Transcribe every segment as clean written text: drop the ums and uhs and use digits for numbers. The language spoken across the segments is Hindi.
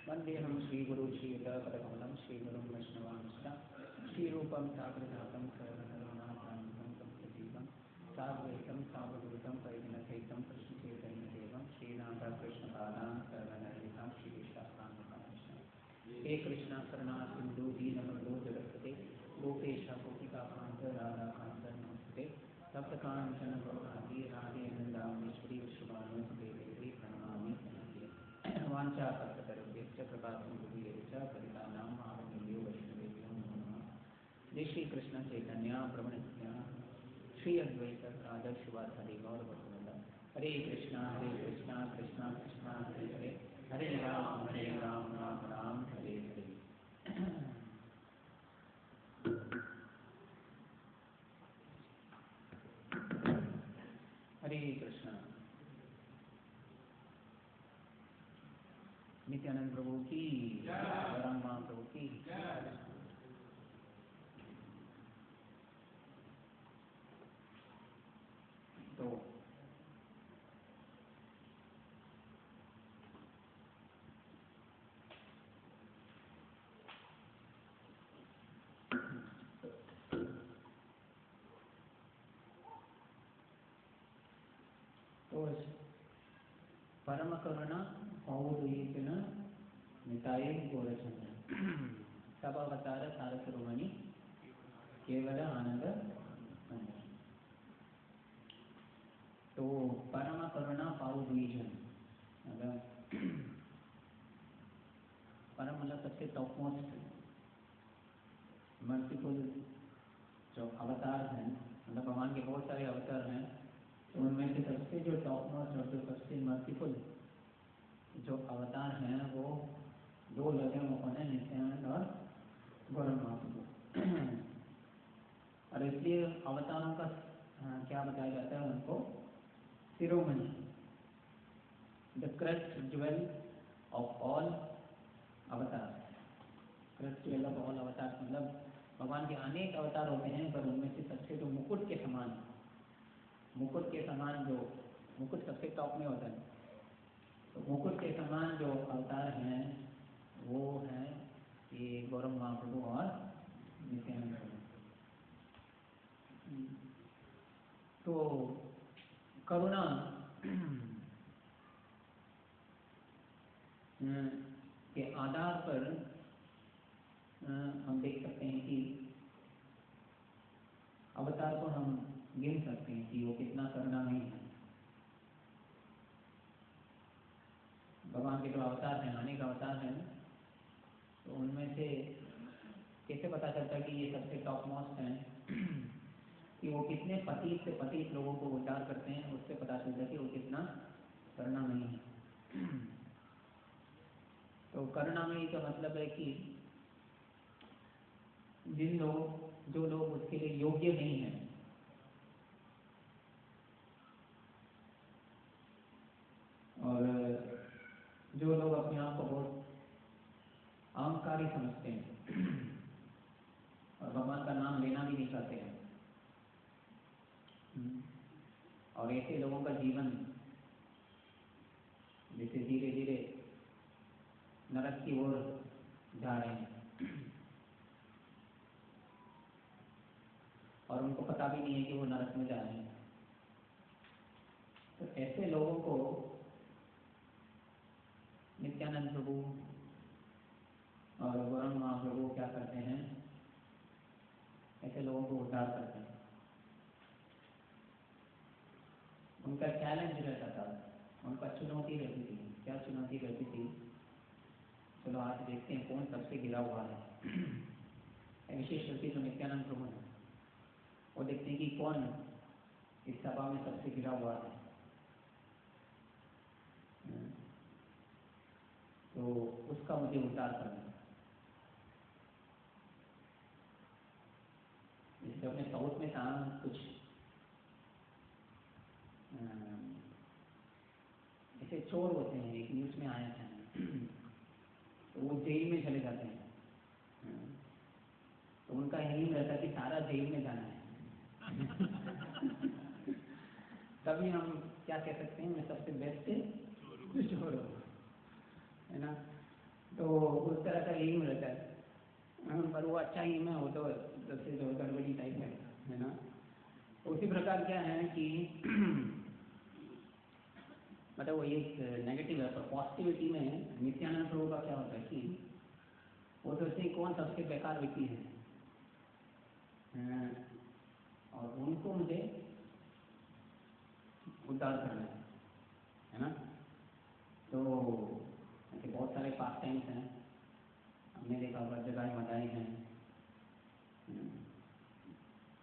वंदेहम श्रीगुरु श्रीयुतपदकमलं श्रीगुरुं वैष्णवांश्च श्रीरूपं साग्रजातं सर्वधर्मनाथान्वितं सत्यजीवं साद्वैतं सावधूतं परिजनसहितं कृष्णचैतन्यदेवं श्रीराधाकृष्णपादान् सर्वनर्मितां श्रीविशाखान्वितांश्च हे कृष्णा करुणा सिन्धु दीनबन्धो जगत्पते गोपेश गोपिकाकान्त राधाकान्त नमस्ते तप्तकाञ्चन गौराङ्गी राधे वृन्दावनेश्वरी विश्वभानुसुते देवी प्रणमामि वाञ्छाकल्पतरुभ्यश्च कृपासिन्धुभ्यश्च पतितानां पावनेभ्यो वैष्णवेभ्यो नमो नमः। जय श्री कृष्ण चैतन्य प्रभु नित्यानंद श्री अद्वैत साधक शिवाचार्य गौर भक्तवृंद। हरे कृष्णा कृष्णा कृष्णा हरे हरे हरे राम राम राम हरे हरे। हरे कृष्णा। नित्यानंद प्रभु की रामा प्रभु की। तो परम करुणा पौरुषेण निताय गोरचंद्र सब अवतार सार शिरोमणि केवल आनंद। तो परम करुणा पाउडुईजन मतलब परम मतलब सबसे टॉप मोस्ट मल्टीपल जो अवतार हैं, मतलब भगवान के बहुत सारे अवतार हैं, तो उनमें से सबसे जो टॉप मोस्ट और जो सबसे मल्टीपल जो अवतार हैं वो दो लगे कौन है, नित्यानंद और गौरव महाप्रभु। और इसलिए अवतारों का क्या बताया जाता है उनको, Shiromani, the crest jewel of all avatar. Crest jewel of all avatar मतलब भगवान के अनेक अवतार होते हैं, पर उनमें से सबसे जो मुकुट के समान जो मुकुट सबसे टॉप में होता है, तो मुकुट के समान जो अवतार हैं वो हैं ये गौरव महाप्रभु और नित्यानंद प्रभु। तो करुणा के आधार पर हम देख सकते हैं कि अवतार को हम गिन सकते हैं कि वो कितना करुणामयी है। भगवान के जो अवतार हैं, अनेक अवतार हैं, तो उनमें से कैसे पता चलता है कि ये सबसे टॉप मोस्ट हैं कि वो कितने पतित से पतित लोगों को उद्धार करते हैं, उससे पता चलता है कि वो कितना करुणामयी है। तो करुणामयी का मतलब है कि जो लोग उसके लिए योग्य नहीं हैं, और जो लोग अपने आप को बहुत अहंकारी समझते हैं और भगवान का नाम लेना भी नहीं चाहते हैं, और ऐसे लोगों का जीवन जैसे धीरे धीरे नरक की ओर जा रहे हैं, और उनको पता भी नहीं है कि वो नरक में जा रहे हैं। तो ऐसे लोगों को नित्यानंद प्रभु और गौरव महाप्रभु क्या करते हैं, ऐसे लोगों को उद्धार करते हैं। उनका चैलेंज रहता था, उनका चुनौती रहती थी। क्या चुनौती रहती थी, चलो आज देखते हैं कौन सबसे गिरा हुआ है। विशेष रूप से जो नित्यानंद प्रभु है वो देखते हैं कि कौन इस सभा में सबसे गिरा हुआ है, तो उसका मुझे उद्धार करना। जैसे अपने साउथ में था कुछ ऐसे चोर होते हैं, एक न्यूज में आया था, तो वो जेल में चले जाते हैं, तो उनका यही रहता है कि सारा जेल में जाना है। तभी हम क्या कह सकते हैं, मैं सबसे बेस्ट चोर हूँ, है ना। तो उस तरह का एम रहता है। पर वो अच्छा एम है, वो तो सबसे जो गड़बड़ी टाइप है ना। उसी प्रकार क्या है कि मतलब वो एक नेगेटिव है, पर पॉजिटिविटी में नित्यानंद प्रभु का क्या होता है कि वो सोचते हैं कौन सबसे बेकार व्यक्ति है, और उनको मुझे उद्धार करना है ना। तो ऐसे बहुत सारे पास टाइम्स हैं, हमने देखा होगा, जगाई मदाई हैं,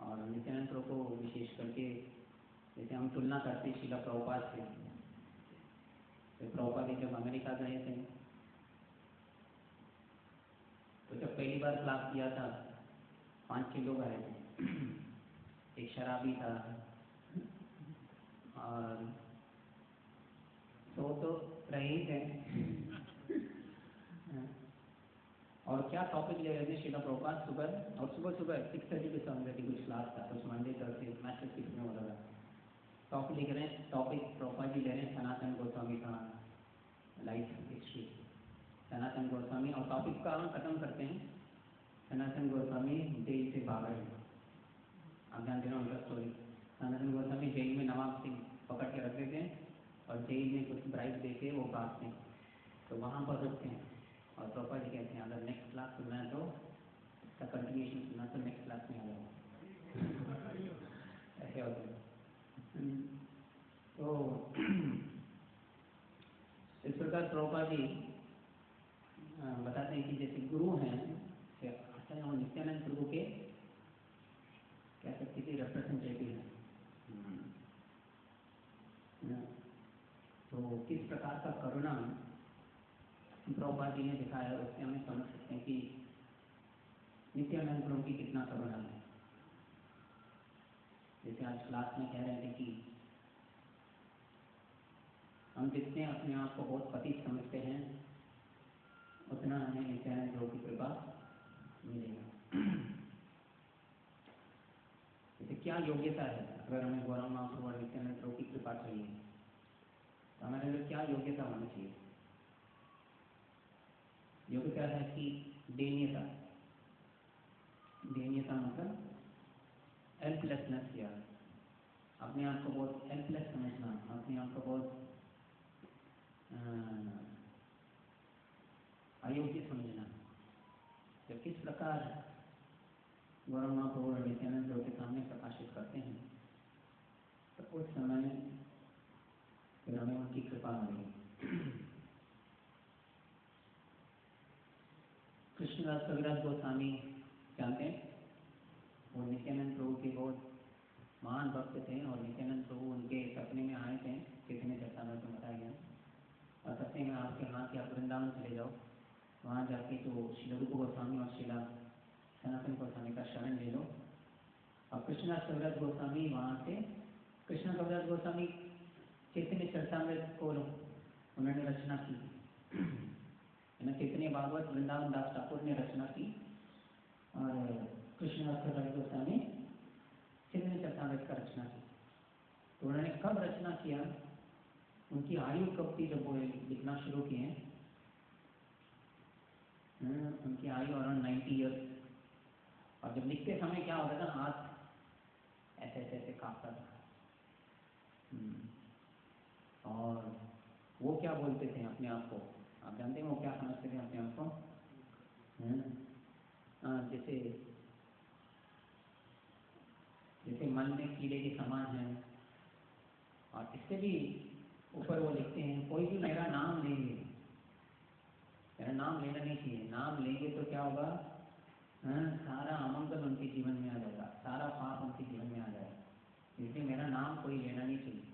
और नित्यानंद प्रभु को विशेष करके जैसे हम तुलना करते हैं शीला प्रभुपाद से। तो प्रभुपाद जब अमेरिका गए थे तो जब पहली बार क्लास किया था 5-6 लोग आए थे। एक शराबी था और तो रहे ही थे। और क्या टॉपिक ले रहे थे शीला प्रभुपाद सुबह, और सुबह 6:30 पे 7:30 कुछ क्लास था, कुछ मंडे थर्सडे मैसेज किसमें हो रहा था। टॉपिक लिख रहे हैं, टॉपिक प्रभुपाद जी ले रहे हैं सनातन गोस्वामी का लाइफ हिस्ट्री, सनातन गोस्वामी, और टॉपिक का हम खत्म करते हैं सनातन गोस्वामी जेल से भाग रहे। आप जानते हो उनका स्टोरी। सनातन गोस्वामी जेल में नवाब सिंह पकड़ के रख देते हैं और जेल में कुछ ब्राइब दे के वो भागते हैं। तो वहाँ पर रुकते हैं और प्रभुपाद जी कहते हैं अगर नेक्स्ट क्लास सुनना है तो इसका कंटिन्यूशन सुनना तो नेक्स्ट क्लास में आ जाओ। ऐसे होते हैं। तो इस प्रकार प्रभुपाद जी बताते हैं कि जैसे गुरु हैं, असल में नित्यानंद प्रभु के कह सकते थे रिप्रेजेंटेटिव हैं। तो किस प्रकार का करुणा प्रभुपाद जी ने दिखाया है, उससे हमें समझ सकते हैं कि नित्यानंद प्रभु की कितना करुणा है। जैसे आज क्लास में कह रहे थे कि हम जितने अपने आप को बहुत पतित समझते हैं उतना हमें नित्यानंद प्रभु की कृपा मिलेगा। जैसे क्या योग्यता है, अगर हमें गौरव महाप्रभु और नित्यानंद प्रभु की कृपा चाहिए तो हमारे लिए क्या योग्यता होनी चाहिए। योग्यता है कि दयनीयता। दयनीयता मतलब हेल्पलेसनेस किया, अपने आप को बहुत हेल्पलेस समझना, अपने आप को बहुत अयोग्य समझना। तो किस प्रकार गौरव महाप्रभु और नित्यानंद प्रभु के सामने प्रकाशित करते हैं तो उस समय फिर हमें उनकी कृपा मिलेगी। कृष्णदास कविराज गोस्वामी जानते हैं, वो नित्यानंद प्रभु के बहुत महान भक्त थे और नित्यानंद प्रभु उनके सपने में आए थे, कितने चर्चा में तो बताया गया। और सपने में आपके यहाँ के आप वृंदावन चले जाओ, वहाँ जाके तो श्री रूप गोस्वामी और श्रीला सनातन गोस्वामी का शरण ले लो। और कृष्णदास कविराज गोस्वामी वहाँ से, कृष्ण कविराज गोस्वामी चैतन्य चरितामृत को उन्होंने रचना की है ना, चैतन्य भागवत वृंदावन दास ठाकुर ने रचना की और कृष्णदास कविराज गोस्वामी चैतन्य चरितामृत का रचना की। तो उन्होंने कब रचना किया, उनकी आयु कब थी जब वो लिखना शुरू किए। उनकी आयु अराउंड 90 ईयर्स। और जब लिखते समय क्या होता था, हाथ ऐसे ऐसे ऐसे कांपता था। और वो क्या बोलते थे अपने आप को, आप जानते हैं वो क्या समझते थे अपने आप को। जैसे जैसे मन में कीड़े के समान है। और इससे भी ऊपर वो लिखते हैं, कोई भी मेरा नाम लेंगे, मेरा नाम लेना नहीं चाहिए, नाम लेंगे तो क्या होगा, सारा अमंगल उनके जीवन में आ जाएगा, सारा पाप उनके जीवन में आ जाएगा, इसलिए मेरा नाम कोई लेना नहीं चाहिए।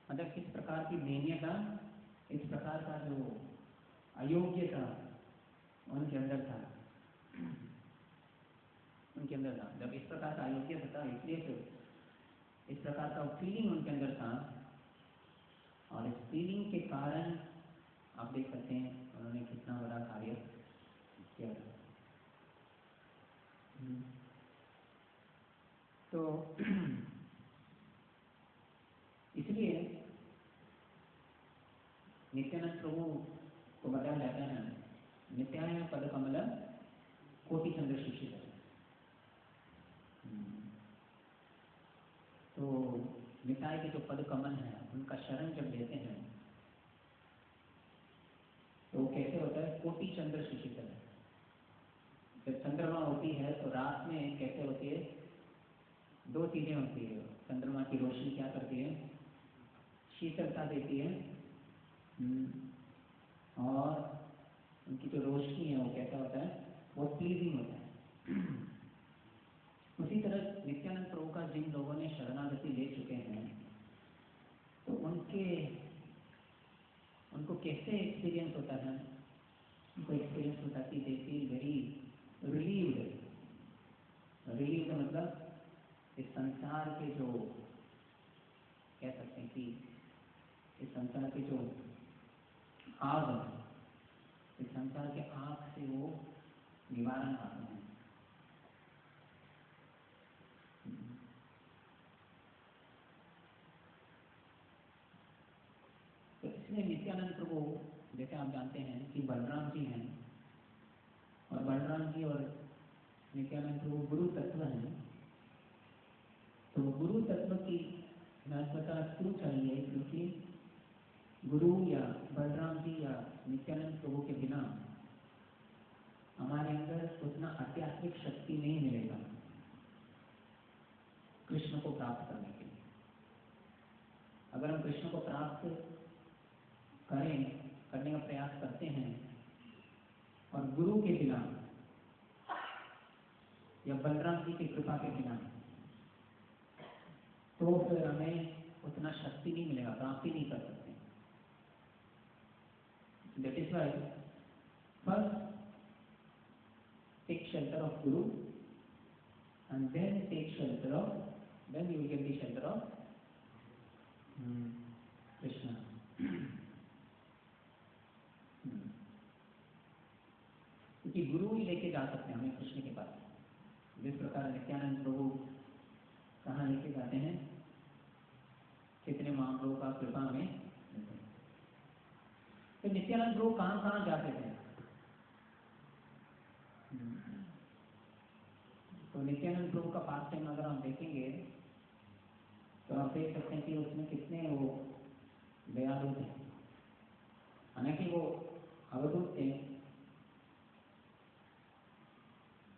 मतलब किस प्रकार की दयनीयता, इस प्रकार का जो अयोग्यता उनके अंदर था, उनके अंदर था। जब इस प्रकार का अयोग्यता था, इसलिए फिर इस प्रकार का फीलिंग उनके अंदर था, और इस फीलिंग के कारण आप देख सकते हैं उन्होंने कितना बड़ा कार्य किया था। तो इसलिए नित्यानंद प्रभु को बताया जाता है नित्याय पद कमल कोटि चंद्र शिशिर। तो नित्याय के जो पद कमल हैं उनका शरण जब लेते हैं तो कैसे होता है, कोटि चंद्र शिशिर। जब चंद्रमा होती है तो रात में कैसे होती है, दो चीजें होती है। चंद्रमा की रोशनी क्या करती है, शीतलता देती है, और उनकी जो रोशनी है वो कैसा होता है, वो प्लीजिंग होता है। उसी तरह नित्यानंद प्रभु का जिन लोगों ने शरणागति ले चुके हैं तो उनको कैसे एक्सपीरियंस होता है, उनको एक्सपीरियंस होता है कि they feel very relieved. Relieved मतलब इस संसार के जो कह सकते हैं कि इस संसार के जो आग है, इस संसार के आग से वो निवारण पाते हैं। तो इसलिए नित्यानंद प्रभु, जैसे आप जानते हैं कि बलराम जी हैं, और बलराम जी और नित्यानंद प्रभु गुरु तत्व हैं। तो गुरु तत्व की महत्वता क्यों चाहिए, क्योंकि गुरु या बलराम जी या नित्यानंद प्रभु के बिना हमारे अंदर उतना आध्यात्मिक शक्ति नहीं मिलेगा कृष्ण को प्राप्त करने के लिए। अगर हम कृष्ण को प्राप्त करने का प्रयास करते हैं और गुरु के बिना या बलराम जी की कृपा के बिना, तो फिर हमें उतना शक्ति नहीं मिलेगा, प्राप्ति नहीं कर सकते। That is why first take shelter of Guru and then take shelter of, then you will get the shelter of Krishna. क्योंकि गुरु ही लेके जा सकते हैं हमें कृष्ण के पास। जिस प्रकार नित्यानंद प्रभु कहाँ लेके जाते हैं, कितने महाप्रभु का कृपा हमें। तो नित्यानंद प्रभु कहाँ कहाँ जाते थे, तो नित्यानंद प्रभु का पास टाइम अगर हम देखेंगे तो आप देख सकते हैं कि उसमें कितने वो दयालु थे। हालांकि वो अवधूत थे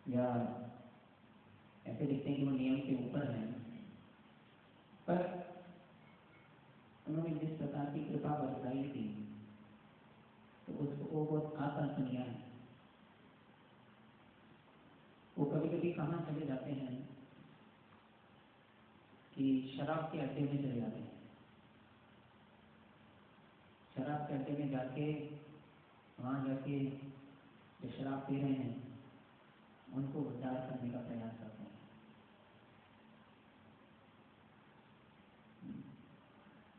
या ऐसे दिखते हैं कि वो नियम के ऊपर हैं, पर उन्होंने जिस प्रकार की कृपा बरसाई थी तो उसको वो बहुत आकर्षणीय है। वो कभी कभी कहाँ चले जाते हैं कि शराब के अड्डे में चले जाते हैं। शराब के अड्डे में जाके वहाँ जाके जो शराब पी रहे हैं उनको उद्धार करने का प्रयास करते हैं।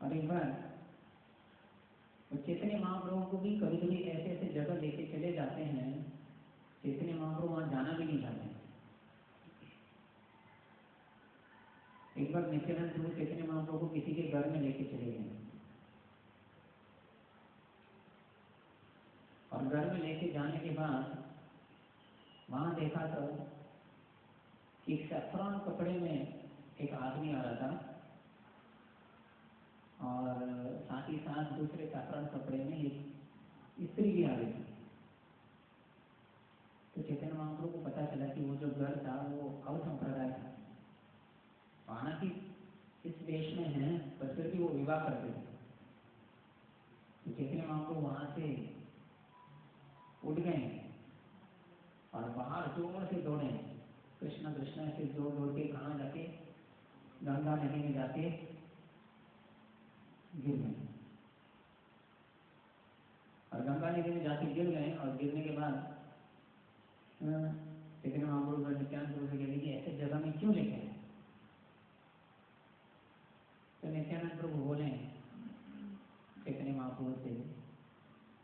और एक बार चैतन्य महाप्रभु को भी कभी कभी ऐसे ऐसे जगह लेके चले जाते हैं, चैतन्य महाप्रभु वहाँ जाना भी नहीं चाहते। एक बार नित्यानंद प्रभु चैतन्य महाप्रभु को किसी के घर में लेके चले गए, और घर में लेके जाने के बाद वहाँ देखा तो एक सैफरॉन कपड़े में एक आदमी आ रहा था, और साथ ही साथ दूसरे सैफरॉन कपड़े में एक स्त्री भी आ रही थी। तो चैतन्य महाप्रभु को पता चला कि वो जो घर था वो अवसंप्रदाय था, हालांकि इस देश में है पर फिर भी वो विवाह करते थे। तो चैतन्य महाप्रभु वहाँ से उठ गए और बाहर जोर से दौड़े, कृष्णा कृष्णा ऐसे जोर दौड़ के कहाँ जाके, गंगा नदी में जाके गिर गए। और गंगा नदी में जाके गिर गए, और गिरने के बाद चैतन्य महाप्रभु नित्यानंद प्रभु से कह कि ऐसे जगह में क्यों लेके आए। तो नित्यानंद प्रभु बोले चैतन्य महाप्रभु से,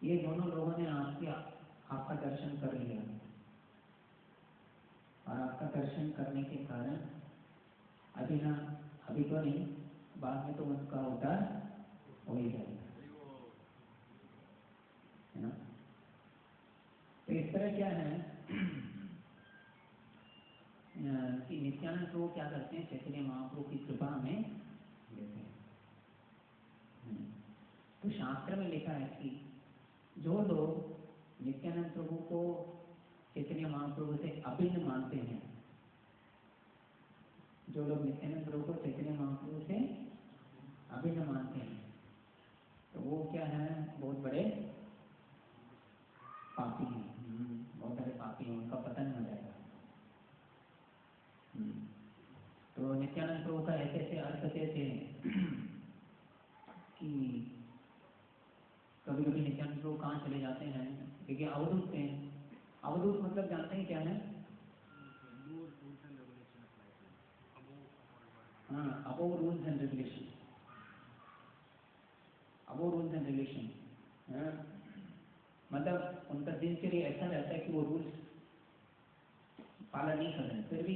ये दोनों लोगों ने आपका दर्शन कर लिया, और आपका दर्शन करने के कारण अभी तो नहीं, बाद में तो उनका उद्धार हो ही जाएगा। है ना। तो इस तरह क्या है कि नित्यानंद प्रभु क्या करते हैं, चैतन्य महाप्रभु की कृपा हमें देते हैं। तो शास्त्र में लिखा है कि जो लोग नित्यानंद प्रभु को चैतन्य महाप्रभु से अभिन्न मानते हैं, जो लोग नित्यानंद प्रभु को चैतन्य महाप्रभु से अभिन्न मानते हैं, तो वो क्या है, बहुत बड़े पापी हैं। बहुत बड़े पापी हैं, उनका पतन हो जाएगा। तो नित्यानंद प्रभु का ऐसे ऐसे अर्थ थे कि कभी कभी नित्यानंद प्रभु कहाँ चले जाते हैं, क्योंकि अवधूत थे। अवधूत मतलब जानते हैं क्या है? हाँ, above rules and regulation. Above rules and regulation मतलब उनका दिनचर्या ऐसा रहता है कि वो रूल्स पालन नहीं कर रहे, फिर भी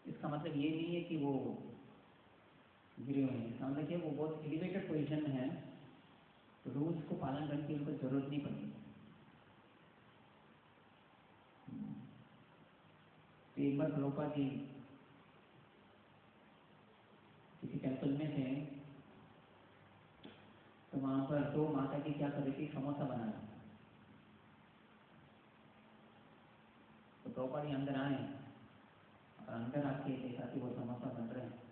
इसका मतलब ये नहीं है कि वो गिरे हुए हैं। इसका मतलब कि वो बहुत एलिवेटेड पोजीशन में है, तो रूल्स को पालन करने की उनको जरूरत नहीं पड़ती। तो एक बार प्रभुपाद जी किसी टेम्पल में थे, तो वहां पर दो माता जी क्या कर रही थी, समोसा बना रही। तो प्रभुपाद जी अंदर आए और अंदर आके देखा कि वो समोसा बन रहे हैं।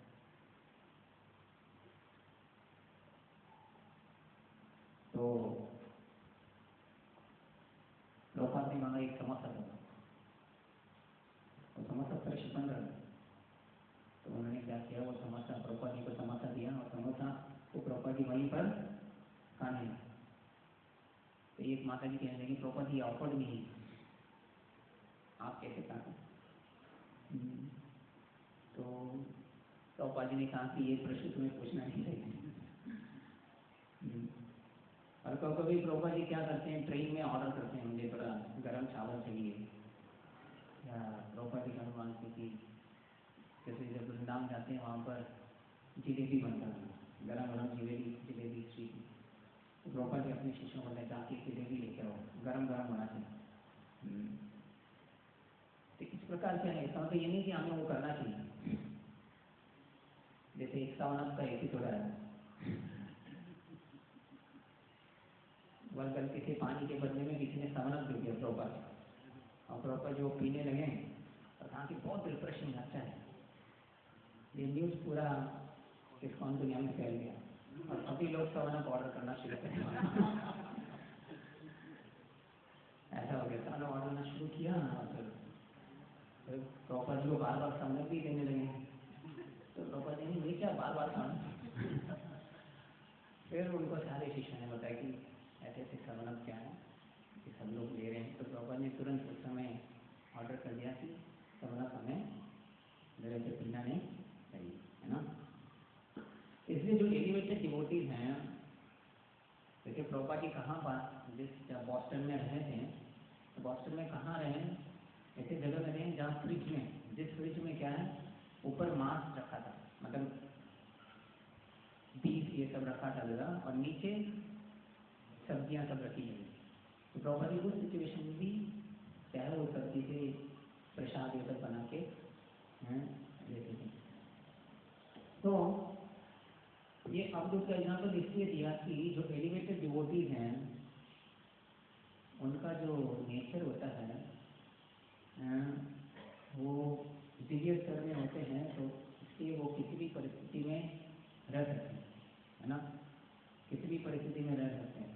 तो प्रभुपाद ने मांगा एक समोसा दो, वो समोसा फ्रेश बन रहा है। तो उन्होंने क्या किया, वो समोसा प्रभुपाद जी को समोसा दिया और समोसा वो प्रभुपाद जी वहीं पर खाने। तो एक माता जी कहने लगी, प्रभुपाद जी ऑफर्ड नहीं, आप कैसे खाते? तो प्रभुपाद जी ने कहा कि ये प्रश्न तुम्हें पूछना नहीं चाहिए। और कभी प्रभुपाद जी क्या करते हैं, ट्रेन में ऑर्डर करते हैं, मुझे थोड़ा गर्म चावल चाहिए, या प्रभुपाद जी का अनुमान से कि जैसे जब वृंदावन जाते हैं वहाँ पर जिलेबी बनता है, गरम गरम जिलेबी स्वीट। तो प्रभुपाद जी अपने शिष्यों को ले जाके जिलेबी लेके आओ, गरम गरम होना चाहिए। तो इस प्रकार क्या है, इसका मतलब ये नहीं कि हमें वो करना चाहिए। जैसे एक 7 का एक ही थोड़ा है, वह गलती से पानी के बदले में किसी ने 7 दे दिया प्रभुपाद, और प्रभुपाद जो पीने लगे और कहा कि बहुत रिफ्रेशिंग अच्छा है। ये न्यूज़ पूरा इस्कॉन दुनिया में फैल गया और सभी लोग 7 ऑर्डर करना शुरू कर दिया। ऐसा हो गया, 7 ऑर्डर करना शुरू किया और फिर प्रभुपाद जी को बार बार 7 भी देने लगे। तो प्रभुपाद जी ने ये क्या बार बार 7? फिर उनको सारे शिष्यों ने बताया कि ऐसे ऐसे 7 क्या है कि सब लोग ले रहे हैं। तो प्रभुपाद ने तुरंत उस समय ऑर्डर कर दिया कि 7 हमें मेरे से पीना नहीं चाहिए, है ना। इसलिए जो एलिवेटेड डिवोटीज हैं, देखिए प्रभुपाद जी कहाँ बात, जब बॉस्टन में रहे थे, तो बॉस्टन में कहाँ रहे, ऐसे जगह में रहे जहाँ फ्रिज में, जिस फ्रिज में क्या है, ऊपर मांस रखा था, मतलब बीफ ये सब रखा था जगह, और नीचे सब्जियां सब रखी गई। तो प्रभुपाद जी उस सिचुएशन में भी चाहे वो सब्जी से प्रसाद ये सब बना के लेते थे। तो ये अवधूत का एग्जाम्पल इसलिए दिया कि जो एलिवेटेड डिवोटीज हैं, उनका जो नेचर होता है वो दिव्य स्तर में होते हैं, तो इसलिए वो किसी भी परिस्थिति में रह सकते हैं, है ना, किसी भी परिस्थिति में रह सकते हैं।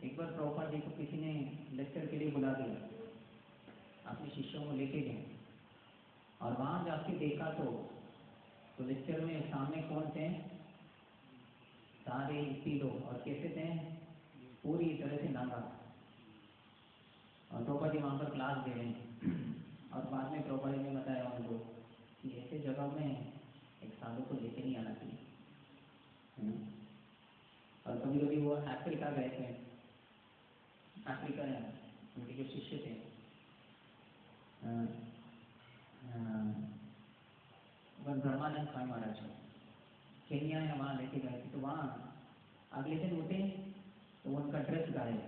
एक बार प्रभुपाद जी को किसी ने लेक्चर के लिए बुला दिया, अपने शिष्यों को लेके गए और वहाँ जाके देखा तो लेक्चर में सामने कौन थे, सारे इसी लोग, और कैसे थे, पूरी तरह से नंगा। और प्रभुपाद जी वहाँ पर क्लास दे रहे हैं और बाद में प्रभुपाद जी ने बताया उनको कि ऐसे जगह में एक साधु को लेके नहीं आना चाहिए। और कभी कभी वो अफ्रीका गए थे, अफ्रीका उनके जो शिष्य थे ब्रह्मानंद स्वामी महाराज केन्या या वहाँ लेके गए थे। तो वहाँ अगले दिन उठे तो उनका ड्रेस गायब,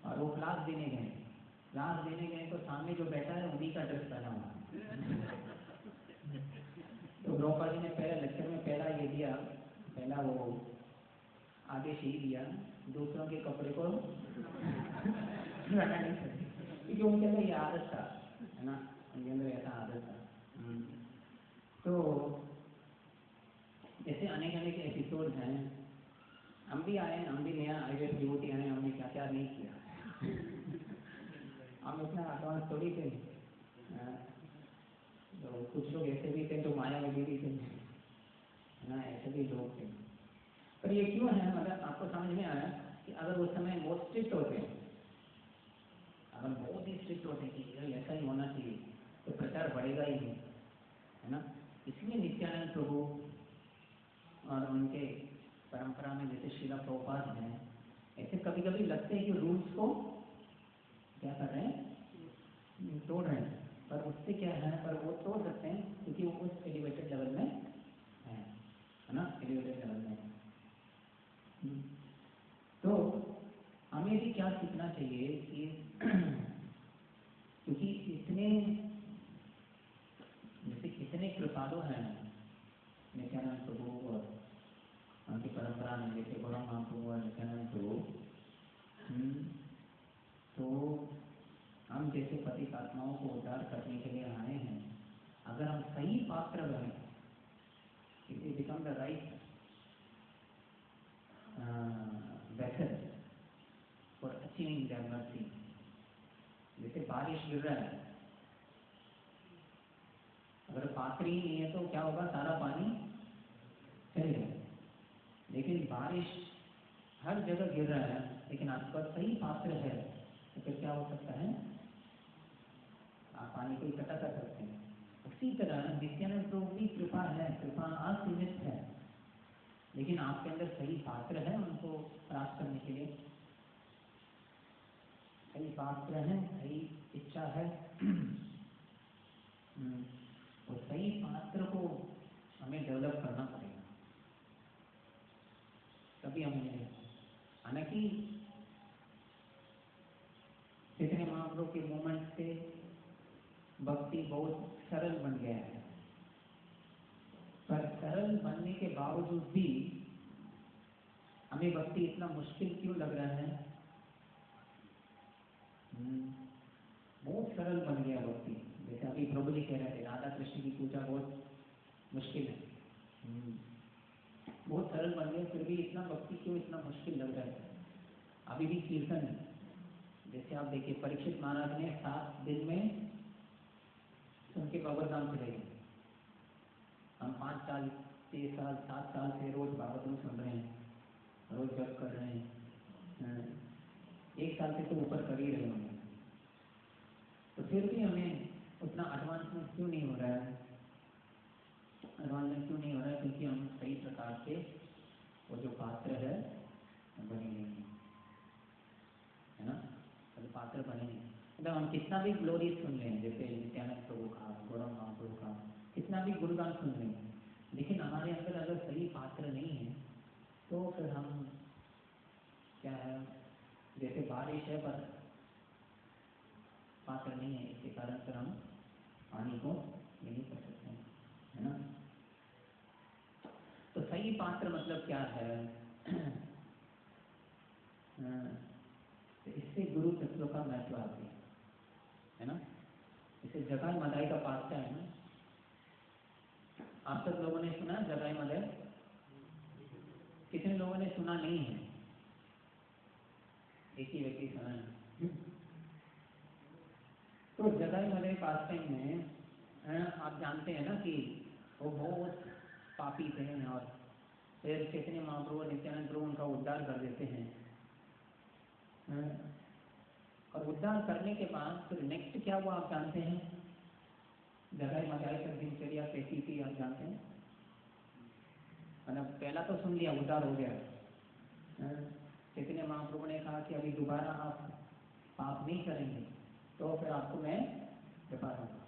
और वो क्लास देने गए तो सामने जो बैठा है उन्हीं का ड्रेस पहना हुआ। तो द्रौपदी ने पहले लेक्चर में पहला वो आदेश ही दिया, दूसरों के कपड़े को रखा नहीं सकते, क्योंकि उनके अंदर ये आदत था, है ना, उनके अंदर ऐसा आदत था। तो जैसे अनेक एपिसोड हैं, हम भी नया आयुर्वेद डिवोटी आए, हमने क्या क्या नहीं किया। हम इतना एडवांस थोड़ी थे। तो कुछ लोग ऐसे भी थे जो माया में भी थे, है ना, ऐसे भी लोग थे। पर ये क्यों है, मतलब आपको समझ में आया कि अगर उस समय बहुत स्ट्रिक्ट होते, अगर बहुत ही स्ट्रिक्ट होते कि ऐसा ही होना चाहिए, तो प्रचार बढ़ेगा ही नहीं, है ना। इसलिए नित्यानंद प्रभु और उनके परंपरा में जैसे श्रीला प्रभुपाद हैं, ऐसे कभी कभी लगते हैं कि रूल्स को क्या कर रहे हैं, तोड़ रहे हैं, पर उससे क्या है, पर वो तोड़ सकते हैं क्योंकि वो उस एलिवेटेड लेवल में है ना, एलिवेटेड लेवल में। तो हमें भी क्या सीखना चाहिए कि क्योंकि इतने कृपालु हैं नित्यानंद प्रभु और उनकी परंपरा में, जैसे गौरव महाप्रभु और नित्यानंद प्रभु, तो हम जैसे पतित आत्माओं को उद्धार करने के लिए आए हैं, अगर हम सही पात्र बने, if we become the right vessel for achieving their mercy. जैसे बारिश गिर रहा है, अगर पात्र ही नहीं है तो क्या होगा, सारा पानी चलेगा। लेकिन बारिश हर जगह गिर रहा है, लेकिन आपका सही पात्र है, तो फिर क्या हो सकता है, आप पानी को इकट्ठा कर सकते हैं। उसी तरह नित्यानंद प्रभु की कृपा है, कृपा असीमित है, लेकिन आपके अंदर सही पात्र है उनको प्राप्त करने के लिए, सही पात्र है, सही इच्छा है। और सही पात्र को हमें डेवलप करना पड़ेगा, तभी हम मिलेंगे। हालांकि चैतन्य महाप्रभु के मोमेंट से भक्ति बहुत सरल बन गया है, पर सरल बनने के बावजूद भी हमें भक्ति इतना मुश्किल क्यों लग रहा है? बहुत सरल बन गया भक्ति। जैसे अभी प्रभु जी कह रहे थे, राधा कृष्ण की पूजा बहुत मुश्किल है, बहुत सरल बन गया, फिर भी इतना भक्ति क्यों इतना मुश्किल लग रहा है? अभी भी कीर्तन है, जैसे आप देखिए परीक्षित महाराज ने 7 दिन में उनके बाबरधाम चले गए। हम 5 साल 6 साल 7 साल से रोज बाबरधाम सुन रहे हैं, रोज जप कर रहे हैं, 1 साल से तो ऊपर कर ही रहे होंगे, तो फिर भी हमें उतना एडवांसमेंट क्यों नहीं हो रहा है? एडवांसमेंट क्यों नहीं हो रहा है? क्योंकि हम सही प्रकार से वो जो पात्र है बने नहीं है ना, तो पात्र बने नहीं। मतलब हम कितना भी ग्लोरी सुन लें, जैसे नित्यानंद प्रभु का, गौरव महाप्रभु का, कितना भी गुणगान सुन लें, लेकिन हमारे अंदर अगर सही पात्र नहीं है, तो फिर हम क्या है, जैसे बारिश है पर पात्र नहीं है, इसके कारण फिर हम पानी को नहीं कर सकते हैं, है ना। तो सही पात्र मतलब क्या है? तो इससे गुरु तत्व का महत्व आती है ना। इसे जगाई मदाई का पास्ता है ना, आप सब लोगों ने सुना जगाई मदाई? कितने लोगों ने सुना नहीं है? एक ही व्यक्ति सुना है। तो जगाई मदाई पास्ता में आप जानते हैं ना कि वो बहुत पापी थे, और फिर चैतन्य महाप्रभु नित्यानंद प्रभु उनका उद्धार कर देते हैं, और उद्धार करने के बाद फिर नेक्स्ट क्या हुआ आप जानते हैं? जगाई मदाई तक दिनचर्या कैसी थी आप जानते हैं? मतलब पहला तो सुन लिया, उद्धार हो गया, चैतन्य महाप्रभु ने कहा कि अभी दोबारा आप पाप नहीं करेंगे, तो फिर आपको मैं कृपा दूंगा।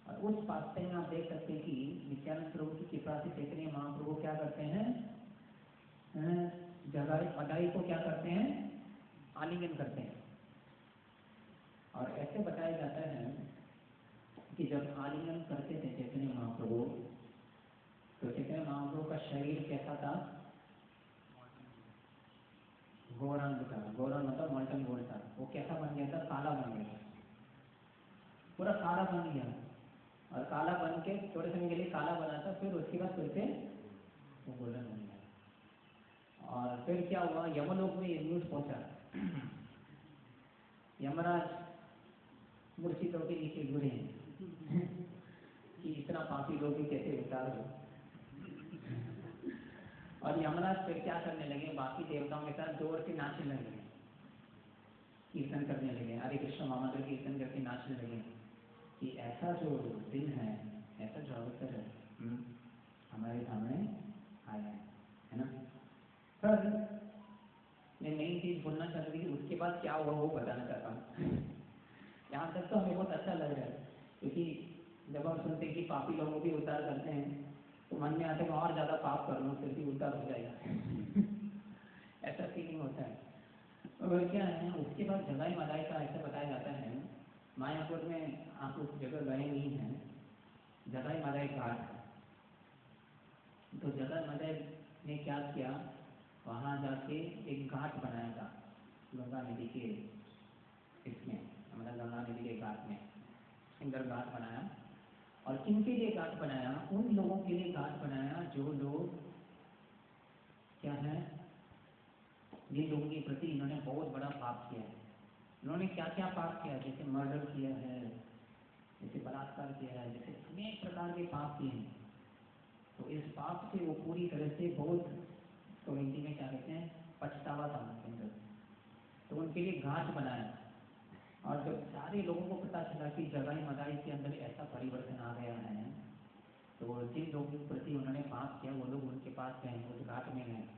और उस पास्ते में आप देख सकते हैं कि नित्यानंद प्रभु की कृपा से चैतन्य महाप्रभु क्या करते हैं, जगाई मदाई को क्या करते हैं, आलिंगन करते हैं। और ऐसे बताया जाता है कि जब आलिंगन करते थे चैतन्य महाप्रभु, तो चैतन्य महाप्रभु का शरीर कैसा था, गौरंग था। गौरंग मतलब मॉल्टन गोल्ड था। वो कैसा बन गया था, काला बन गया था, पूरा काला बन गया। और काला बन के थोड़े समय के लिए काला बना था, फिर उसके बाद फिर से वो गोल्डन बन गया। और फिर क्या हुआ, यमलोक में ये न्यूज पहुंचा, यमराज मूर्छितों के नीचे गिरे हैं कि इतना पापी लोग भी कैसे उतार हो। और यमराज फिर क्या करने लगे, बाकी देवताओं के साथ जोर से नाचने लगे, कीर्तन करने लगे, हरे कृष्ण महामंत्र कीर्तन करके नाचने लगे कि ऐसा जो दिन है, ऐसा जो अवसर है हमारे सामने आया है ना। पर मैं नई चीज बोलना चाहता थी कि उसके बाद क्या हुआ वो बताना चाहता हूँ। यहाँ तक तो हमें बहुत अच्छा लग रहा है, क्योंकि जब हम सुनते हैं कि पापी लोगों भी उद्धार करते हैं तो मन में आता है कि और ज़्यादा पाप कर लो फिर भी उद्धार हो जाएगा। ऐसा फीलिंग होता है। और क्या है, उसके बाद जगाई मदाई का ऐसा बताया जाता है, मायापुर में आप उस जगह गए नहीं हैं, जगाई मदाई घाट। तो जगाई मदाई ने क्या किया, वहाँ जाके एक घाट बनाया था गंगा नदी के इसमें, मतलब गंगा नदी के घाट में सुंदर घाट बनाया। और किनके लिए घाट बनाया, उन लोगों के लिए घाट बनाया जो लोग क्या है, ये लोगों के प्रति इन्होंने बहुत बड़ा पाप किया है। इन्होंने क्या क्या पाप किया, जैसे मर्डर किया है, जैसे बलात्कार किया है, जैसे अनेक प्रकार के पाप किए हैं। तो इस पाप से वो पूरी तरह से बहुत, तो हिंदी में क्या कहते हैं, पछतावा था उनके अंदर। तो उनके लिए घाट बनाया। और जब सारे लोगों को पता चला कि जगाई मदाई के अंदर ऐसा परिवर्तन आ गया है, तो जिन लोगों के प्रति उन्होंने पाप किया वो लोग उनके पास गए, उस घाट में गए।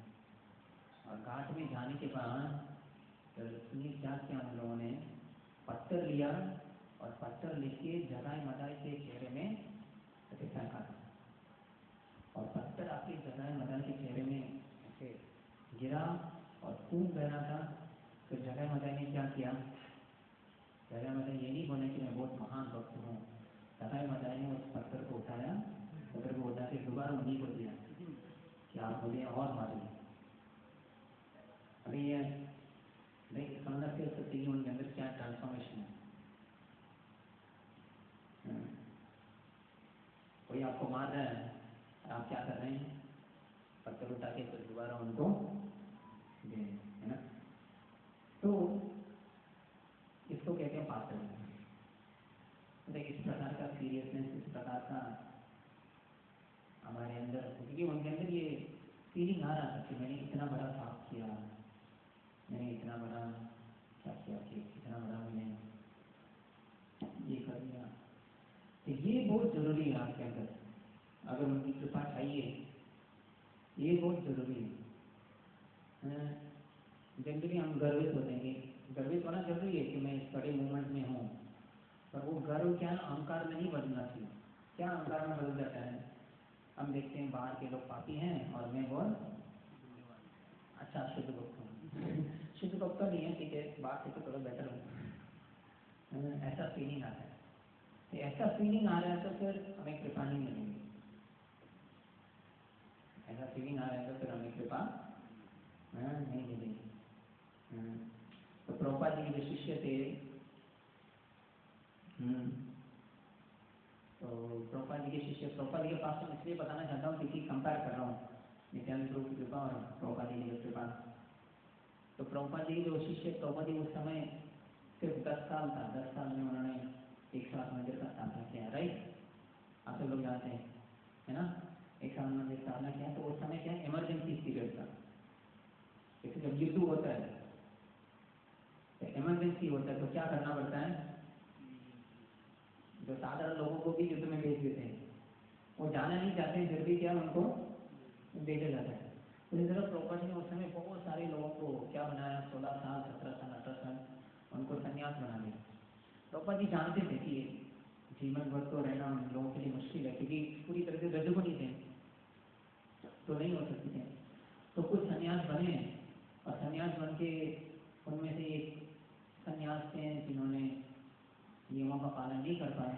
और घाट में जाने के बाद सुनिए क्या किया उन लोगों ने, पत्थर लिया और पत्थर लेके जगाई मदाई के चेहरे में ऐसे फेंका। और पत्थर आपके जगाई मदाई के चेहरे में ऐसे गिरा और खून बह रहा था। तो जगाई मदाई ने क्या किया, जगाई मदाई ये नहीं बोले कि मैं बहुत महान भक्त हूँ, जगाई मदाई ने उस पत्थर को उठाया, पत्थर को उठा के दोबारा उन्हीं को दिया कि आप मुझे और मारिए। अभी ये नहीं समझ के सकते कि उनके अंदर क्या ट्रांसफॉर्मेशन है। कोई आपको मार रहा है, आप क्या कर रहे हैं, पत्थर उठा के फिर दोबारा उनको दे, है ना। तो इसको कहते हैं पात्र। इस प्रकार का सीरियसनेस, इस प्रकार का हमारे अंदर, क्योंकि उनके अंदर ये फीलिंग आ रहा था कि मैंने इतना बड़ा पाप किया, मैंने इतना बड़ा क्या किया कि इतना बड़ा मैंने ये कर दिया। तो ये बहुत जरूरी है आपके अंदर, अगर उनकी कृपा चाहिए, ये बहुत जरूरी है। जनरली हम गर्वित होते हैं, गर्वित होना जरूरी है कि मैं इस बड़े मूवमेंट में हूँ, पर वो गर्व क्या अहंकार में नहीं बदलना चाहिए। क्या अहंकार में बदल जाता है, हम देखते हैं बाहर के लोग पापी हैं और मैं बहुत अच्छा शुद्ध भक्त हूँ। शुद्ध भक्त तो नहीं है, ठीक है, बात से तो थोड़ा बेटर हूँ, ऐसा फीलिंग आता है। तो ऐसा फीलिंग आ रहा है तो फिर हमें कृपा नहीं मिलेगी। ऐसा फीलिंग आ रहा है तो फिर हमें कृपा नहीं मिलेगी। तो प्रभुपाद जी के जो शिष्य थे, तो प्रभुपाद जी के शिष्य, प्रभुपाद जी के पास मैं इसलिए बताना चाहता हूँ क्योंकि कंपेयर कर रहा हूँ नित्यानंद प्रभु की कृपा और प्रभुपाद जी की कृपा। तो प्रभुपाद जी जो शिष्य, प्रभुपाद जी उस समय सिर्फ 10 साल था, 10 साल में उन्होंने 108 मंदिर का स्थापना किया, राइट, आप सब लोग जानते हैं, है ना। 108 मंदिर स्थापना किया। तो उस समय क्या इमरजेंसी पीरियड था, जैसे जब युद्ध होता है तो इमरजेंसी होता है तो क्या करना पड़ता है, जो साधारण लोगों को भी युद्ध में भेज देते हैं, वो जाना नहीं चाहते हैं, फिर भी क्या उनको भेजा जाता है। तो इस तरह प्रभुपाद जी ने उस समय बहुत सारे लोगों को क्या बनाया, 16 साल 17 साल 18 साल उनको संन्यास बना दिया। प्रभुपाद जी जानते थे कि जीवन भर तो रहना उन लोगों के लिए मुश्किल है, क्योंकि पूरी तरह से रजगुणी थे तो नहीं हो सकती थे। तो कुछ संन्यास बने सन्यास बन के उनमें से एक सन्यास थे जिन्होंने नियमों का पालन नहीं कर पाए,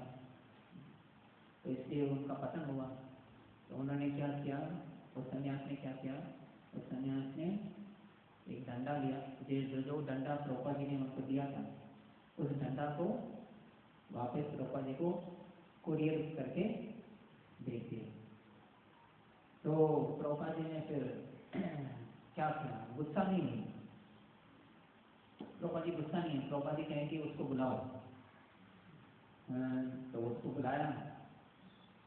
तो इसलिए उनका पतन हुआ। तो उन्होंने क्या किया, उस सन्यास ने क्या किया, उस सन्यास ने एक डंडा लिया, जो डंडा प्रभुपाद जी ने उनको दिया था, उस डंडा को वापस प्रभुपाद जी को कुरियर करके भेज दिया। तो प्रभुपाद जी ने फिर क्या किया, गुस्सा नहीं हुई। प्रभुपाद जी गुस्सा नहीं है, प्रभुपाद जी कहें कि उसको बुलाओ। तो उसको बुलाया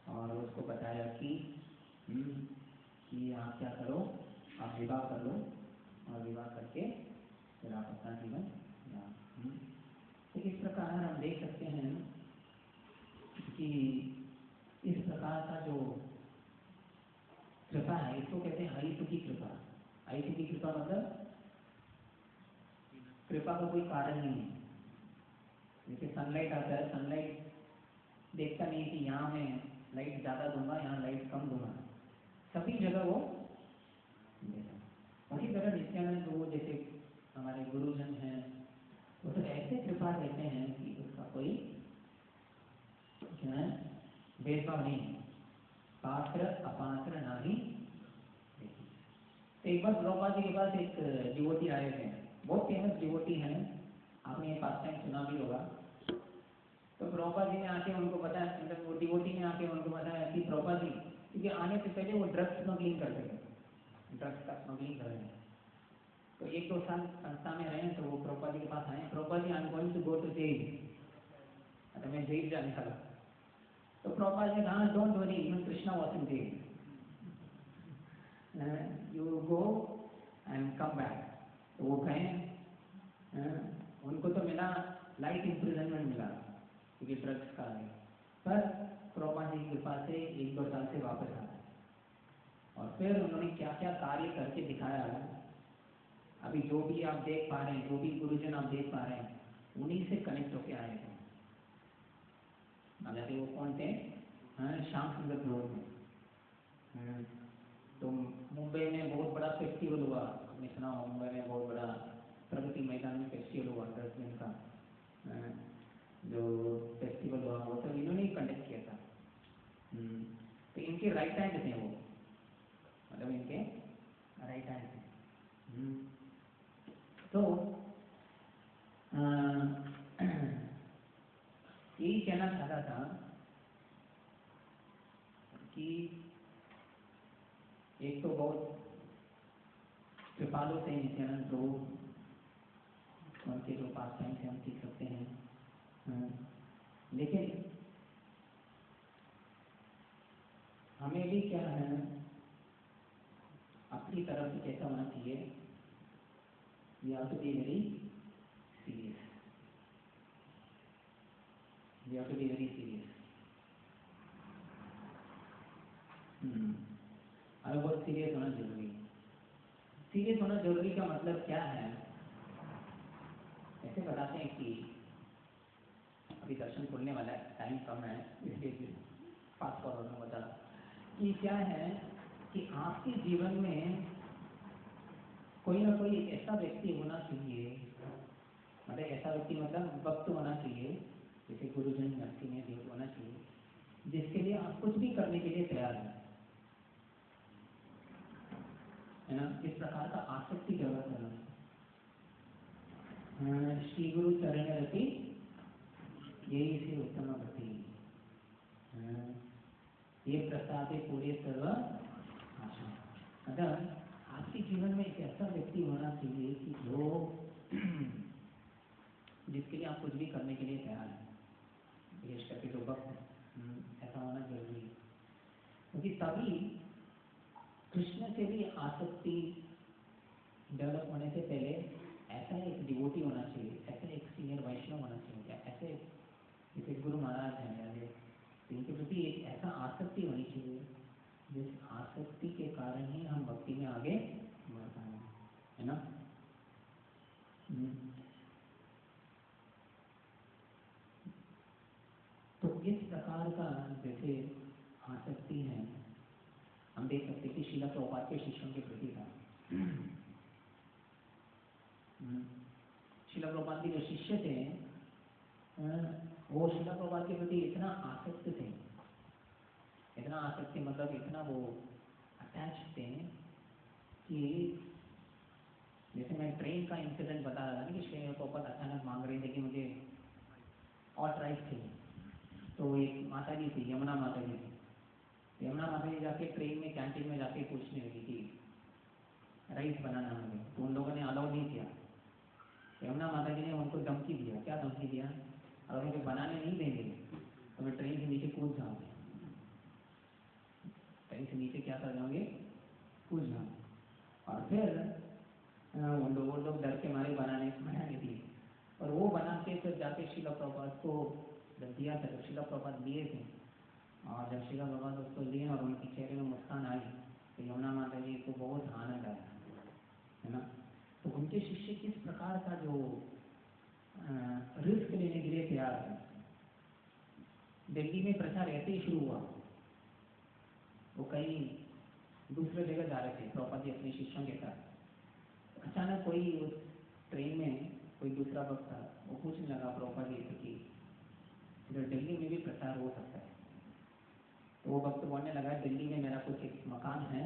और उसको बताया कि आप क्या करो, आप विवाह कर लो और विवाह करके फिर आप अपना जीवन जियो। तो इस प्रकार हम देख सकते हैं कि इस प्रकार का जो कृपा है, इसको कहते हैं हरितु की कृपा। हरितु की कृपा मतलब कृपा का कोई कारण नहीं है। जैसे सनलाइट आता है, सनलाइट देखता नहीं कि यहाँ मैं लाइट ज़्यादा दूंगा, यहाँ लाइट कम दूंगा, सभी जगह वो देता। उसी तरह नित्यानंद वो जैसे हमारे गुरुजन हैं, वो तो ऐसे कृपा देते हैं कि उसका कोई भेदभाव नहीं है, पात्र अपात्र नहीं। तो एक बार प्रभुपाद जी के पास एक डिवोटी आए थे, बहुत फेमस डिवोटी हैं, आपने ये पास टाइम सुना भी होगा। तो प्रभुपाद जी ने आके उनको बताया, मतलब वो डिवोटी ने आके उनको बताया कि प्रभुपाद जी, क्योंकि आने से पहले वो ड्रग्स स्मगलिंग करते थे, ड्रग्स का स्मगलिंग कर रहे हैं। तो 1-2 साल संस्था में रहे, तो वो प्रभुपाद जी के पास आए, Prabhupada ji I am going to go to jail, मतलब मैं जेल जाने वाला। तो प्रभुपाद जी कहा don't worry, even Krishna was in jail, you go and come back. तो वो गए, उनको तो मिला लाइफ इम्प्रिजनमेंट मिला क्योंकि ड्रग्स का है, पर प्रभुपाद जी की कृपा से 1-2 साल से वापस आ गए। और फिर उन्होंने क्या क्या कार्य करके दिखाया है, अभी जो भी आप देख पा रहे हैं, जो भी गुरुजन आप देख पा रहे हैं, उन्हीं से कनेक्ट होके आए थे। जैसे वो कौन थे, श्याम सुंदर ध्रुव में। तो मुंबई में बहुत बड़ा फेस्टिवल हुआ, आपने सुना हो, मुंबई में बहुत बड़ा प्रगति मैदान में फेस्टिवल हुआ 10 दिन का। जो फेस्टिवल हुआ वो सब इन्होंने ही कंडक्ट किया था। तो इनके राइट हैंड थे वो, मतलब इनके राइट हैंड थे। तो यही कहना चाहता था कि एक तो बहुत कृपालु थे नित्यानंद प्रभु, उनके जो पास टाइम से हम सीख सकते हैं। लेकिन हमें भी क्या है, अपनी तरफ से कैसा होना चाहिए, we have to be very serious, we have to be very serious. हमें बहुत सीरियस होना जरूरी है। सीरियस होना जरूरी का मतलब क्या है, ऐसे बताते हैं कि अभी दर्शन खुलने वाला है, टाइम कम है, इसलिए फास्ट फॉरवर्ड में बता कि क्या है कि आपके जीवन में कोई ना कोई एक ऐसा व्यक्ति होना चाहिए, मतलब ऐसा व्यक्ति मतलब वक्त होना चाहिए, जैसे गुरुजन नरसिंह में देव होना चाहिए, जिसके लिए आप कुछ भी करने के लिए तैयार हैं, है ना। इस प्रकार का आसक्ति डेवलप करना। श्री गुरु चरण रति यही से उत्तम गति, ये प्रसाद पूरे सर्व आशा। मतलब आपके जीवन में एक ऐसा व्यक्ति होना चाहिए कि जो जिसके लिए आप कुछ भी करने के लिए तैयार हैं, विशेष करके जो वक्त है, ऐसा होना जरूरी है। क्योंकि तभी कृष्ण से भी आसक्ति डेवलप होने से पहले ऐसा एक डिवोटी होना चाहिए, ऐसा एक सीनियर वैष्णव होना चाहिए, ऐसे जैसे गुरु महाराज हैं मेरे, इनके प्रति एक ऐसा आसक्ति होनी चाहिए जिस आसक्ति के कारण ही हम भक्ति में आगे बढ़ पाएंगे, है ना। तो इस प्रकार का जैसे आसक्ति है, हम देख सकते कि श्रील प्रभुपाद के शिष्यों के प्रति था। श्रील प्रभुपाद के जो शिष्य थे वो श्रील प्रभुपाद के प्रति इतना आसक्त थे, इतना आसक्त थे मतलब इतना वो अटैच थे कि जैसे मैं ट्रेन का इंसिडेंट बता रहा था कि श्रील प्रभुपाद अचानक मांग रहे थे कि मुझे और राइस चाहिए। तो एक माता जी थी, यमुना माता जी थी। यमुना माता जी जाके ट्रेन में कैंटीन में जाके पूछने लगी कि राइस बनाना मुझे, तो उन लोगों ने अलाउ नहीं किया। यमुना माता जी ने उनको धमकी दिया। क्या धमकी दिया? अगर मुझे बनाने नहीं देंगे तो मैं ट्रेन से नीचे कूद जाऊँगी, ट्रेन से नीचे क्या कर जाऊँगी, कूद जाऊँगी। और फिर उन लोग डर के मारे बनाने दिए, और वो बना के फिर जाके श्रील प्रभुपाद को जब दिया था, तो श्रील प्रभुपाद लिए थे, और जब श्रील प्रभुपाद उसको लिए और उनके चेहरे में मुस्कान आई तो यमुना माता जी को बहुत आनंद आया, है ना। तो उनके शिष्य किस प्रकार का जो रिस्क लेने के लिए तैयार है। दिल्ली में प्रचार ऐसे ही शुरू हुआ, वो कई दूसरे जगह जा रहे थे प्रभुपाद जी अपने शिष्यों के साथ। अचानक कोई उस ट्रेन में कोई दूसरा भक्त था, वो पूछने लगा प्रभुपाद जी से कि इधर दिल्ली में भी प्रचार हो सकता है। तो वो भक्त बोलने लगा, दिल्ली में मेरा कुछ एक मकान है,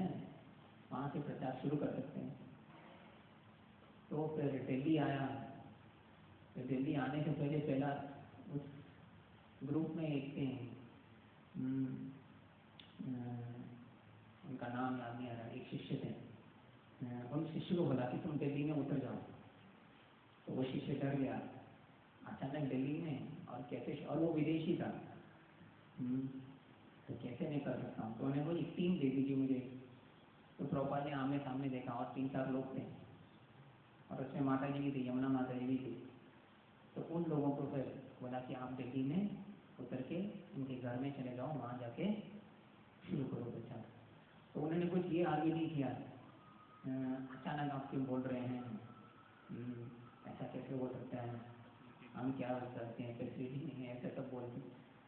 वहाँ से प्रचार शुरू कर सकते हैं। तो फिर दिल्ली आया। तो दिल्ली आने से पहला उस ग्रुप में एक थे, उनका नाम याद नहीं आ रहा, एक शिष्य थे। उन शिष्य को बोला कि तुम दिल्ली में उतर जाओ। तो वो शिष्य डर गया अचानक दिल्ली में, और कैसे, और वो विदेशी था, तो कैसे नहीं कर सकता हूँ। तो उन्हें बोली टीम दे दीजिए मुझे। तो प्रभुपाद ने आमने सामने देखा और 3-4 लोग थे, और उसमें माता जी भी थी, यमुना माता जी भी थी। तो उन लोगों को फिर बोला कि आप दिल्ली में उतर के उनके घर में चले जाओ, वहाँ जाके शुरू करो प्रचार। तो उन्होंने कुछ ये आगे नहीं किया, अचानक आप क्यों बोल रहे हैं, ऐसा कैसे हो सकता है, हम क्या करते हैं, फैसिलिटी नहीं है, ऐसा सब बोलते।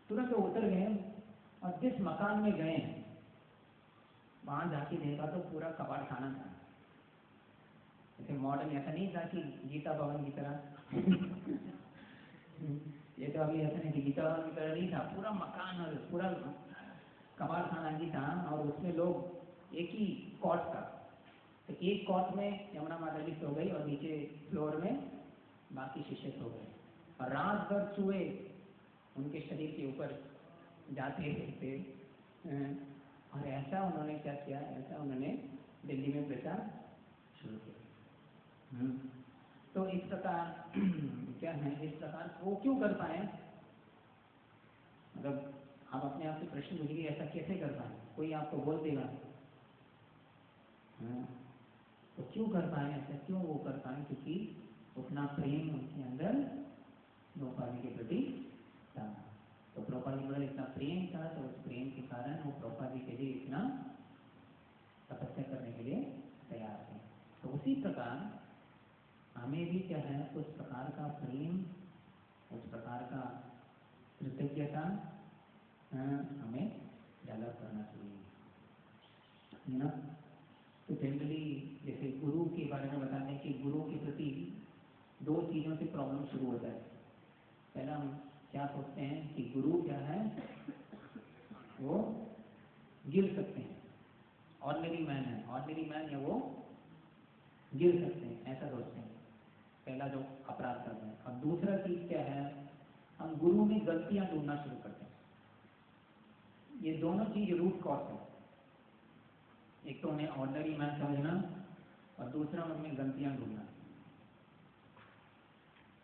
तुरंत तो उतर गए, और जिस मकान में गए वहाँ जाके देखा तो पूरा कबाड़ खाना था। जैसे मॉडल ऐसा नहीं था कि गीता भवन की तरह ये तो अभी ऐसा नहीं कि गीता भवन की तरह नहीं था, पूरा मकान और पूरा कबाड़ खाना ही था, और उसमें लोग एक ही कॉट था। तो एक कॉट में यमुना माता जी सो गई, और नीचे फ्लोर में बाकी शिष्य सो गए, और रात भर चूहे उनके शरीर के ऊपर जाते रहते। और ऐसा उन्होंने क्या किया, ऐसा उन्होंने दिल्ली में प्रचार शुरू किया। तो इस प्रकार क्या है, इस प्रकार वो क्यों कर पाए, मतलब आप अपने आप से प्रश्न पूछिए ऐसा कैसे कर पाए। कोई आपको बोल देगा तो क्यों कर पाए, ऐसा क्यों वो कर पाए, क्योंकि उतना प्रेम उनके अंदर प्रभुपाद जी के प्रति था। तो प्रभुपाद जी पर इतना प्रेम था, तो उस प्रेम के कारण वो प्रभुपाद जी के लिए इतना तपस्या करने के लिए तैयार थे। तो उसी प्रकार हमें भी क्या है, उस प्रकार का प्रेम, उस प्रकार का कृतज्ञता हमें डेवलप करना चाहिए, है ना। तो जनरली जैसे गुरु के बारे में बताते हैं कि गुरु के प्रति 2 चीज़ों से प्रॉब्लम शुरू होता है। पहला हम क्या सोचते हैं कि गुरु क्या है, वो गिर सकते हैं, ऑर्डिनरी मैन है, ऑर्डिनरी मैन है, वो गिर सकते हैं, ऐसा सोचते हैं, पहला जो अपराध करते हैं। और दूसरा चीज़ क्या है, हम गुरु में गलतियां ढूंढना शुरू करते हैं। ये दोनों चीज रूट कॉज है, एक तो उन्हें ऑर्डिनरी मैन समझना, और दूसरा उनमें गलतियां ढूंढना।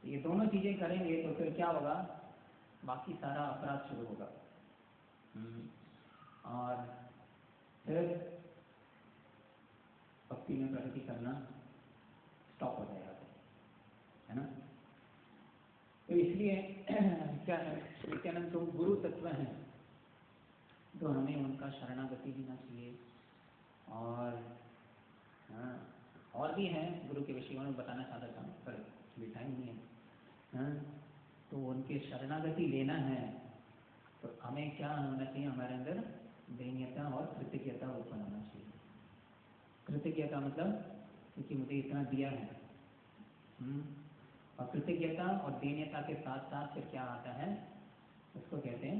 ये दोनों चीजें करेंगे तो फिर क्या होगा, बाकी सारा अपराध शुरू होगा, और फिर भक्ति में प्रगति करना स्टॉप हो जाएगा, है ना। तो इसलिए क्या है, नित्यानंद तो गुरु तत्व हैं, तो हमें उनका शरणागति लेना चाहिए। और भी हैं गुरु के विषय में बताना चाहता था, पर टाइम नहीं है। तो उनके शरणागति लेना है, तो हमें क्या होना चाहिए, हमारे अंदर दयनीयता और कृतज्ञता उत्पन्न होना चाहिए। कृतज्ञता मतलब क्योंकि मुझे इतना दिया है, और कृतज्ञता और देनीयता के साथ साथ फिर क्या आता है, उसको कहते हैं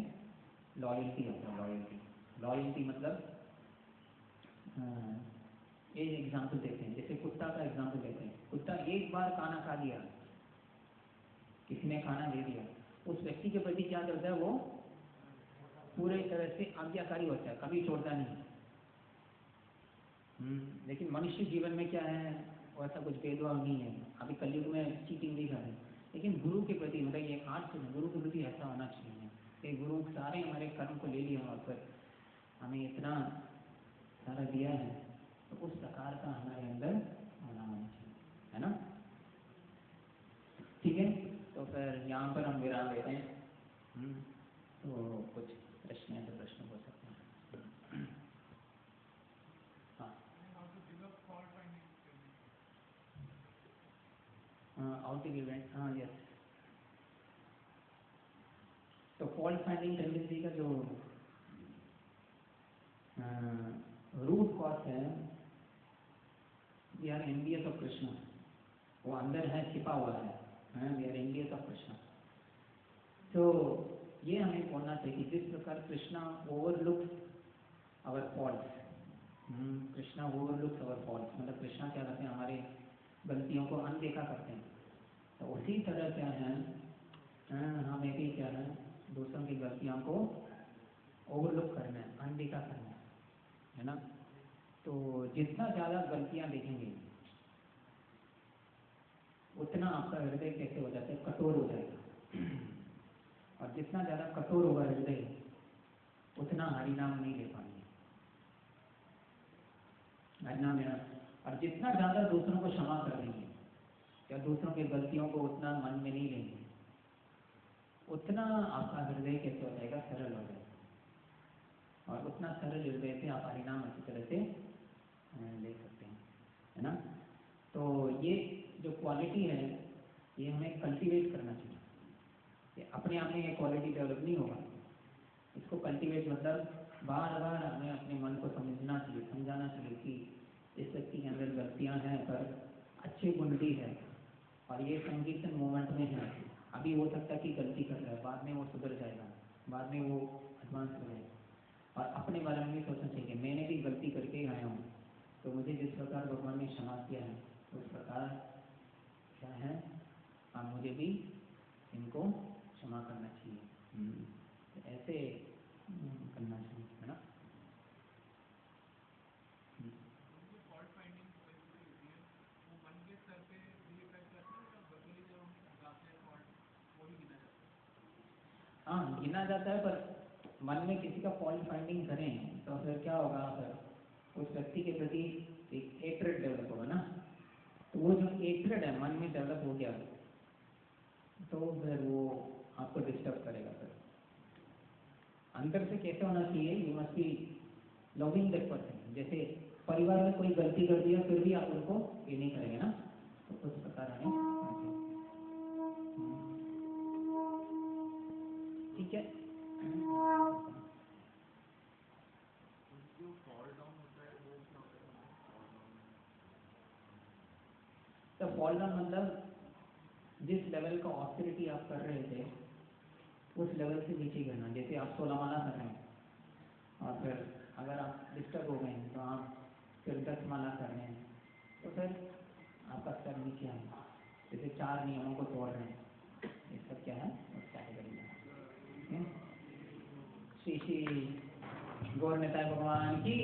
लॉयल्टी होता है। लॉयल्टी, लॉयल्टी मतलब ये एग्जाम्पल देते हैं, जैसे कुत्ता का एग्जाम्पल देते हैं। कुत्ता एक बार खाना खा लिया, किसी ने खाना दे दिया, उस व्यक्ति के प्रति क्या करता है, वो पूरे तरह से आज्ञाकारी होता है, कभी छोड़ता नहीं। लेकिन मनुष्य जीवन में क्या है, वैसा कुछ भेदभाव नहीं है। अभी कलयुग में चीटिंग नहीं कर रहे, लेकिन गुरु के प्रति मतलब ये आज से गुरु के प्रति ऐसा होना चाहिए कि गुरु सारे हमारे कर्म को ले लिया और फिर हमें इतना सारा दिया है, तो उस प्रकार का हमारे अंदर होना चाहिए, है ना। ठीक है, तो फिर यहाँ पर हम विराम लेते हैं। तो कुछ प्रश्न है तो प्रश्न हो सकते हैं। आउटिंग इवेंट, हाँ यस। तो फॉल्ट फाइंडिंग टेंडेंसी का जो रूट कॉज है, we are envious of Krishna, वो अंदर है, छिपा हुआ है, we are envious of Krishna. तो ये हमें बोलना चाहिए कि जिस प्रकार Krishna overlooks our faults, Krishna overlooks our faults, मतलब कृष्णा क्या करते हैं, हमारे गलतियों को अनदेखा करते हैं। तो उसी तरह क्या है, हमें भी क्या है, दूसरों की गलतियों को ओवरलुक करना है, अनदेखा करना है ना। तो जितना ज़्यादा गलतियाँ देखेंगे उतना आपका हृदय कैसे हो जाता है, कठोर हो जाएगा। और जितना ज़्यादा कठोर होगा हृदय, उतना हरिनाम नहीं ले पाएंगे, हरिनाम लेना। और जितना ज़्यादा दूसरों को क्षमा कर देंगे या दूसरों की गलतियों को उतना मन में नहीं लेंगे, उतना आपका हृदय कैसे हो जाएगा, सरल हो जाएगा। और उतना सरल हृदय से आप हरिनाम अच्छी तरह से ले सकते हैं, है ना। तो ये जो क्वालिटी है, ये हमें कल्टीवेट करना चाहिए। ये अपने आप में ये क्वालिटी डेवलप नहीं होगा, इसको कल्टीवेट मतलब बार बार हमें अपने मन को समझना चाहिए, समझाना चाहिए कि इस व्यक्ति के अंदर गलतियां हैं पर अच्छे गुण भी है, और ये संकीर्तन मोमेंट में है। अभी हो सकता है कि गलती कर रहा है, बाद में वो सुधर जाएगा, बाद में वो एडवांस हो जाएगा। और अपने बारे में भी सोचना चाहिए कि मैंने भी गलती करके ही आया हूँ, तो मुझे जिस प्रकार भगवान ने क्षमा किया है उस प्रकार क्या है, मुझे भी इनको क्षमा करना चाहिए। तो ऐसे करना चाहिए, है ना। हाँ, गिना जाता है, पर मन में किसी का फॉल्ट फाइंडिंग करें तो फिर क्या होगा, फिर उस व्यक्ति के प्रति एक हेट्रेड डेवलप होगा ना। तो वो जो हेट्रेड है मन में डेवलप हो गया, तो फिर वो आपको डिस्टर्ब करेगा। फिर अंदर से कैसे होना चाहिए, you must be loving that person. जैसे परिवार में कोई गलती कर दिया फिर भी आप उनको ये नहीं करेंगे ना, तो उस प्रकार हमें, ठीक है। तो फॉल डाउन मतलब जिस लेवल का ऑस्टिरिटी आप कर रहे थे उस लेवल से नीचे गिरना। जैसे आप 16 माला कर रहे हैं और फिर अगर आप डिस्टर्ब हो गए तो आप फिर 10 माला कर रहे हैं, तो फिर आपका स्तर नीचे आएगा। जैसे 4 नियमों को तोड़ रहे हैं, ये सब क्या है, उस कैटेगरी में। श्री श्री गौर निताय भगवान की।